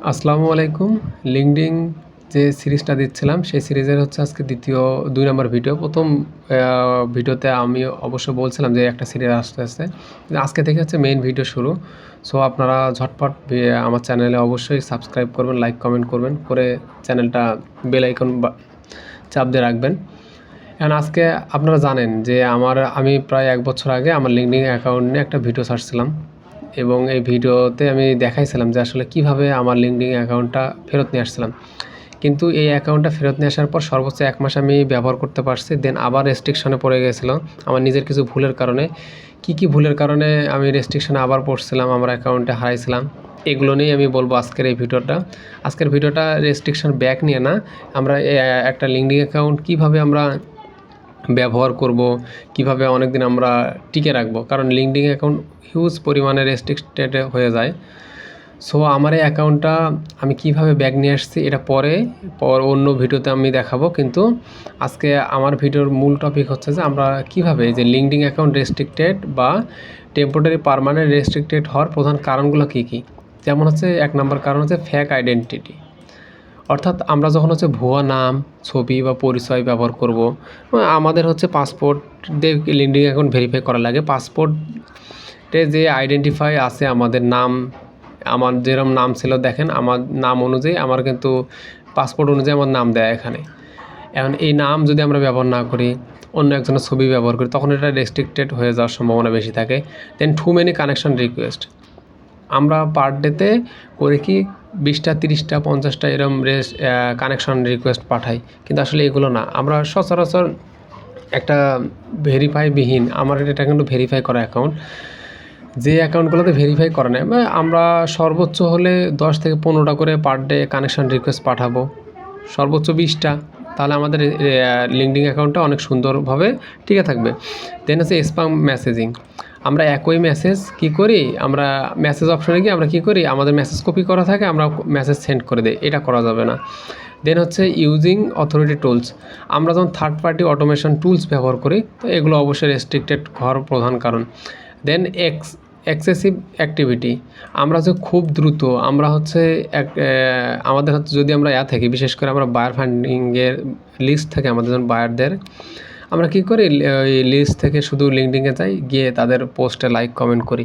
আসসালামু আলাইকুম। লিঙ্কডিন যে সিরিজটা দিচ্ছিলাম, সেই সিরিজের হচ্ছে আজকে দ্বিতীয় ২ নম্বর ভিডিও। ১ম ভিডিওতে আমি অবশ্য বলছিলাম যে একটা সিরিজ আসতেছে। কিন্তু আজকে থেকে হচ্ছে মেইন ভিডিও শুরু। সো আপনারা ঝটপট আমার চ্যানেলে অবশ্যই সাবস্ক্রাইব করবেন, লাইক, কমেন্ট করবেন, করে চ্যানেলটা বেল আইকন চাপ দিয়ে রাখবেন। এখন আজকে আপনারা জানেন যে আমি প্রায় ১ বছর আগে আমার লিঙ্কডিন অ্যাকাউন্ট নিয়ে একটা ভিডিও ছাড়ছিলাম এবং এই ভিডিওতে আমি দেখাইছিলাম যে আসলে কীভাবে আমার লিঙ্কডিন অ্যাকাউন্টটা ফেরত নিয়ে আসছিলাম। কিন্তু এই অ্যাকাউন্টটা ফেরত নিয়ে আসার পর সর্বোচ্চ ১ মাস আমি ব্যবহার করতে পারছি। দেন আবার রেস্ট্রিকশনে পড়ে গিয়েছিল আমার নিজের কিছু ভুলের কারণে। কী ভুলের কারণে আমি রেস্ট্রিকশনে আবার পড়ছিলাম, আমার অ্যাকাউন্টে হারাইছিলাম, এগুলো নিয়েই আমি বলবো আজকের এই ভিডিওটা। আজকের ভিডিওটা রেস্ট্রিকশন ব্যাক নিয়ে না, আমরা একটা লিঙ্কডিন অ্যাকাউন্ট কীভাবে আমরা ব্যবহার করব, কিভাবে অনেকদিন আমরা টিকে রাখবো, কারণ লিঙ্কডিন অ্যাকাউন্ট হিউজ পরিমাণে রেস্ট্রিক্টেড হয়ে যায়। সো আমার এই অ্যাকাউন্টটা আমি কিভাবে ব্যাক নিয়ে আসছি এটা অন্য ভিডিওতে আমি দেখাবো। কিন্তু আজকে আমার ভিডিওর মূল টপিক হচ্ছে যে আমরা কিভাবে যে লিঙ্কডিন অ্যাকাউন্ট রেস্ট্রিক্টেড বা টেম্পোরারি পার্মানেন্ট রেস্ট্রিক্টেড হওয়ার প্রধান কারণগুলো কী কী। যেমন হচ্ছে ১ নম্বর কারণ হচ্ছে ফেক আইডেন্টিটি, অর্থাৎ আমরা যখন হচ্ছে ভুয়া নাম, ছবি বা পরিচয় ব্যবহার করব, আমাদের হচ্ছে পাসপোর্ট দিয়ে লিঙ্কডিন অ্যাকাউন্ট ভেরিফাই করা লাগে। পাসপোর্টে যে আইডেন্টিফাই আছে আমাদের নাম, আমার যেরকম নাম ছিল দেখেন, আমার নাম অনুযায়ী আমার কিন্তু পাসপোর্ট অনুযায়ী আমার নাম দেয় এখানে। এখন এই নাম যদি আমরা ব্যবহার না করি, অন্য একজনের ছবি ব্যবহার করি, তখন এটা রেস্ট্রিক্টেড হয়ে যাওয়ার সম্ভাবনা বেশি থাকে। দেন টু মেনি কানেকশন রিকোয়েস্ট, আমরা পার ডেতে করি কি ২০টা, ৩০টা, ৫০টা এরম কানেকশন রিকোয়েস্ট পাঠাই, কিন্তু আসলে এগুলো না। আমরা সচরাচর একটা ভেরিফাইবিহীন, আমার এটা কিন্তু ভেরিফাই করা অ্যাকাউন্ট, যে অ্যাকাউন্টগুলোতে ভেরিফাই করা নেই, আমরা সর্বোচ্চ হলে ১০ থেকে ১৫টা করে পার ডে কানেকশন রিকোয়েস্ট পাঠাবো, সর্বোচ্চ ২০টা, তাহলে আমাদের লিঙ্কডিন অ্যাকাউন্টটা অনেক সুন্দরভাবে টিকে থাকবে। দেন হচ্ছে স্প্যাম মেসেজিং, আমরা একই মেসেজ কী করি, আমরা মেসেজ অপশনে গিয়ে আমরা কী করি, আমাদের মেসেজ কপি করা থাকে, আমরা মেসেজ সেন্ড করে দিই, এটা করা যাবে না। দেন হচ্ছে ইউজিং অথরিটি টুলস, আমরা যখন থার্ড পার্টি অটোমেশন টুলস ব্যবহার করি, তো এগুলো অবশ্যই রেস্ট্রিক্টেড হওয়ার প্রধান কারণ। দেন এক্সেসিভ অ্যাক্টিভিটি, আমরা যে খুব দ্রুত আমরা হচ্ছে আমাদের হচ্ছে যদি আমরা থাকি, বিশেষ করে আমরা বায়ার ফান্ডিংয়ের লিস্ট থাকে আমাদের যখন বায়ারদের, আমরা কী করি ওই লিস্ট থেকে শুধু লিঙ্কডিনে যাই, গিয়ে তাদের পোস্টে লাইক কমেন্ট করি।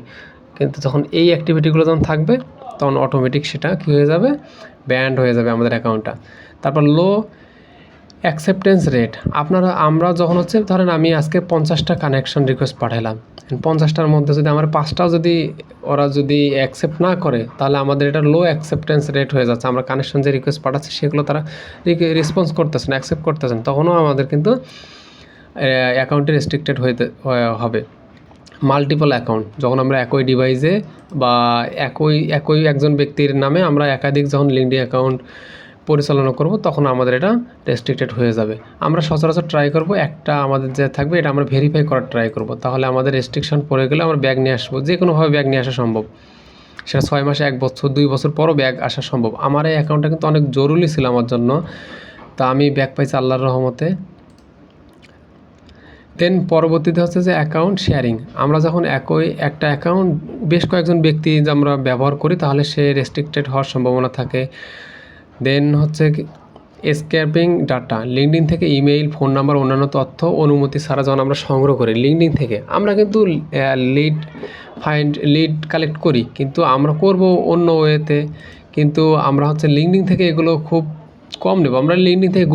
কিন্তু যখন এই অ্যাক্টিভিটিগুলো যখন থাকবে, তখন অটোমেটিক সেটা কী হয়ে যাবে, ব্যান্ড হয়ে যাবে আমাদের অ্যাকাউন্টটা। তারপর লো অ্যাকসেপ্টেন্স রেট, আমরা যখন হচ্ছে ধরেন আমি আজকে 50টা কানেকশন রিকোয়েস্ট পাঠালাম, 50টার মধ্যে যদি আমার 5টাও যদি ওরা যদি অ্যাকসেপ্ট না করে, তাহলে আমাদের এটা লো অ্যাকসেপ্টেন্স রেট হয়ে যাচ্ছে। আমরা কানেকশন যে রিকোয়েস্ট পাঠাচ্ছি সেগুলো তারা রেসপন্স করতেছে না, অ্যাকসেপ্ট করতেছে না, তখনও আমাদের কিন্তু অ্যাকাউন্টে রেস্ট্রিক্টেড হবে। মাল্টিপল অ্যাকাউন্ট, যখন আমরা একই ডিভাইসে বা একই একজন ব্যক্তির নামে আমরা একাধিক যখন লিঙ্কডিন অ্যাকাউন্ট পরিচালনা করব, তখন আমাদের এটা রেস্ট্রিক্টেড হয়ে যাবে। আমরা সচরাচর ট্রাই করব একটা আমাদের যে থাকবে এটা আমরা ভেরিফাই করার ট্রাই করব, তাহলে আমাদের রেস্ট্রিকশন পড়ে গেলে আমরা ব্যাগ নিয়ে আসবো, যে কোনোভাবে ব্যাগ নিয়ে আসা সম্ভব। সেটা 6 মাসে, 1 বছর, 2 বছর পরও ব্যাগ আসা সম্ভব। আমার এই অ্যাকাউন্টটা কিন্তু অনেক জরুরি ছিল আমার জন্য, তা আমি ব্যাগ পাইছি আল্লাহর রহমতে। দেন পরবর্তীতে হচ্ছে যে অ্যাকাউন্ট শেয়ারিং, আমরা যখন একটা অ্যাকাউন্ট বেশ কয়েকজন ব্যক্তি যে আমরা ব্যবহার করি, তাহলে সে রেস্ট্রিক্টেড হওয়ার সম্ভাবনা থাকে। দেন হচ্ছে স্ক্যাপিং ডাটা, লিঙ্কডিন থেকে ইমেইল, ফোন নাম্বার, অন্যান্য তথ্য অনুমতি ছাড়া যখন আমরা সংগ্রহ করি লিঙ্কডিন থেকে, আমরা কিন্তু লিড কালেক্ট করি, কিন্তু আমরা করব অন্য ওয়েতে, কিন্তু আমরা হচ্ছে লিঙ্কডিন থেকে এগুলো খুব কম নেব। আমরা লিঙ্কডিন থেকে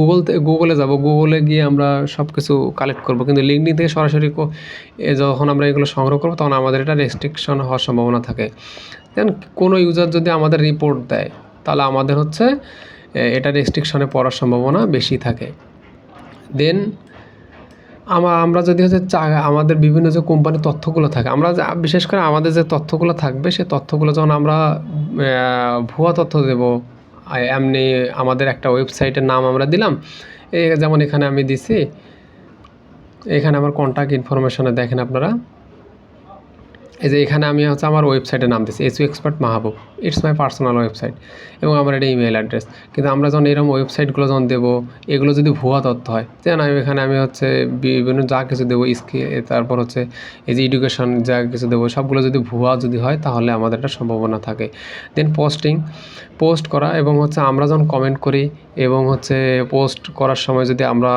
গুগলে যাব, গুগলে গিয়ে আমরা সব কিছু কালেক্ট করব, কিন্তু লিঙ্কডিন থেকে সরাসরি যখন আমরা এগুলো সংগ্রহ করব, তখন আমাদের এটা রেস্ট্রিকশন হওয়ার সম্ভাবনা থাকে। দেন কোনো ইউজার যদি আমাদের রিপোর্ট দেয়, তাহলে আমাদের হচ্ছে এটা রেস্ট্রিকশনে পড়ার সম্ভাবনা বেশি থাকে। দেন আমরা যদি হচ্ছে আমাদের বিভিন্ন যে কোম্পানির তথ্যগুলো থাকে, আমরা বিশেষ করে আমাদের যে তথ্যগুলো থাকবে, সে তথ্যগুলো যখন আমরা ভুয়া তথ্য দেব, এমনি আমাদের একটা ওয়েবসাইটের নাম আমরা দিলাম, যেমন এখানে আমি দিছি, এখানে আমার কন্ট্যাক্ট ইনফরমেশনে দেখেন আপনারা, এই যে এখানে আমি হচ্ছে আমার ওয়েবসাইটের নাম দিচ্ছি SU expert Mahbub. It's my personal website এবং আমার এটা ইমেল অ্যাড্রেস। কিন্তু আমরা যখন এরকম ওয়েবসাইটগুলো যখন দেবো, এগুলো যদি ভুয়া তথ্য হয়, যেন এখানে আমি হচ্ছে বিভিন্ন যা কিছু দেবো তারপর হচ্ছে এই যে এডুকেশন যা কিছু দেবো সবগুলো যদি ভুয়া যদি হয়, তাহলে আমাদের একটা সম্ভাবনা থাকে। দেন পোস্ট করা এবং হচ্ছে আমরা যখন কমেন্ট করি এবং হচ্ছে পোস্ট করার সময় যদি আমরা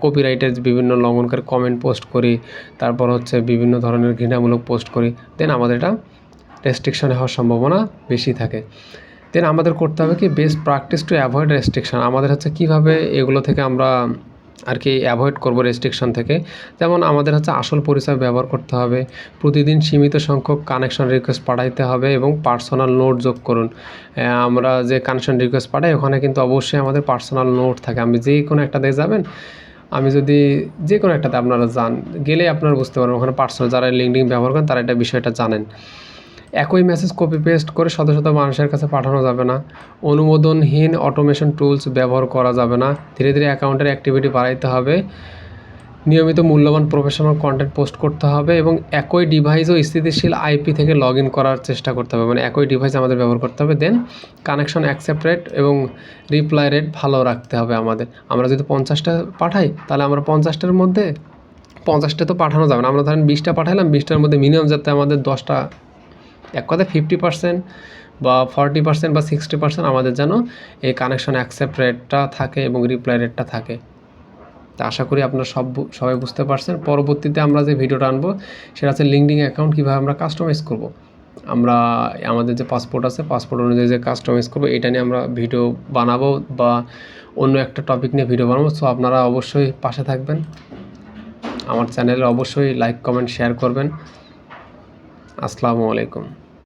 কপিরাইটের বিভিন্ন লঙ্ঘনকারী কমেন্ট পোস্ট করি, তারপর হচ্ছে বিভিন্ন ধরনের ঘৃণামূলক পোস্ট করি, দেন আমাদের এটা রেস্ট্রিকশন হওয়ার সম্ভাবনা বেশি থাকে। দেন আমাদের করতে হবে কি best practice to avoid restriction. আমাদের হচ্ছে কীভাবে এগুলো থেকে আমরা আর কি অ্যাভয়েড করবো রেস্ট্রিকশন থেকে। যেমন আমাদের হচ্ছে আসল পরিচয় ব্যবহার করতে হবে, প্রতিদিন সীমিত সংখ্যক কানেকশন রিকোয়েস্ট পাঠাইতে হবে এবং পার্সোনাল নোট যোগ করুন। আমরা যে কানেকশন রিকোয়েস্ট পাঠাই ওখানে কিন্তু অবশ্যই আমাদের পার্সোনাল নোট থাকে। আমি যে কোনো একটাতে যাবেন, আমি যদি যে কোনো একটাতে আপনারা যান, গেলে আপনারা বুঝতে পারবেন ওখানে পার্সোনাল যারা লিঙ্কডিন ব্যবহার করেন তারা এটা বিষয়টা জানেন। একই মেসেজ কপি পেস্ট করে শত শত মানুষের কাছে পাঠানো যাবে না। অনুমোদনহীন অটোমেশন টুলস ব্যবহার করা যাবে না। ধীরে ধীরে অ্যাকাউন্টের অ্যাক্টিভিটি বাড়াইতে হবে। নিয়মিত মূল্যবান প্রফেশনাল কন্টেন্ট পোস্ট করতে হবে এবং একই ডিভাইস ও স্থিতিশীল আইপি থেকে লগ ইন করার চেষ্টা করতে হবে, মানে একই ডিভাইস আমাদের ব্যবহার করতে হবে। দেন কানেকশন অ্যাকসেপ্ট রেট এবং রিপ্লাই রেট ভালো রাখতে হবে আমাদের। আমরা যদি 50টা পাঠাই, তাহলে আমরা 50টার মধ্যে 50টা তো পাঠানো যাবে না। আমরা ধরেন 20টা পাঠালাম, 20টার মধ্যে মিনিমাম যাতে আমাদের 10টা, এক কথায় 50% বা 40% বা 60% আমাদের যেন এই কানেকশন অ্যাকসেপ্ট রেটটা থাকে এবং রিপ্লাই রেটটা থাকে। তা আশা করি আপনারা সবাই বুঝতে পারছেন। পরবর্তীতে আমরা যে ভিডিওটা আনবো সেটা হচ্ছে লিঙ্কডিন অ্যাকাউন্ট কীভাবে আমরা কাস্টমাইজ করব। আমরা আমাদের যে পাসপোর্ট আছে, পাসপোর্ট অনুযায়ী যে কাস্টমাইজ করবো, এটা নিয়ে আমরা ভিডিও বানাবো বা অন্য একটা টপিক নিয়ে ভিডিও বানাবো। সো আপনারা অবশ্যই পাশে থাকবেন, আমার চ্যানেলে অবশ্যই লাইক কমেন্ট শেয়ার করবেন। আসসালামু আলাইকুম।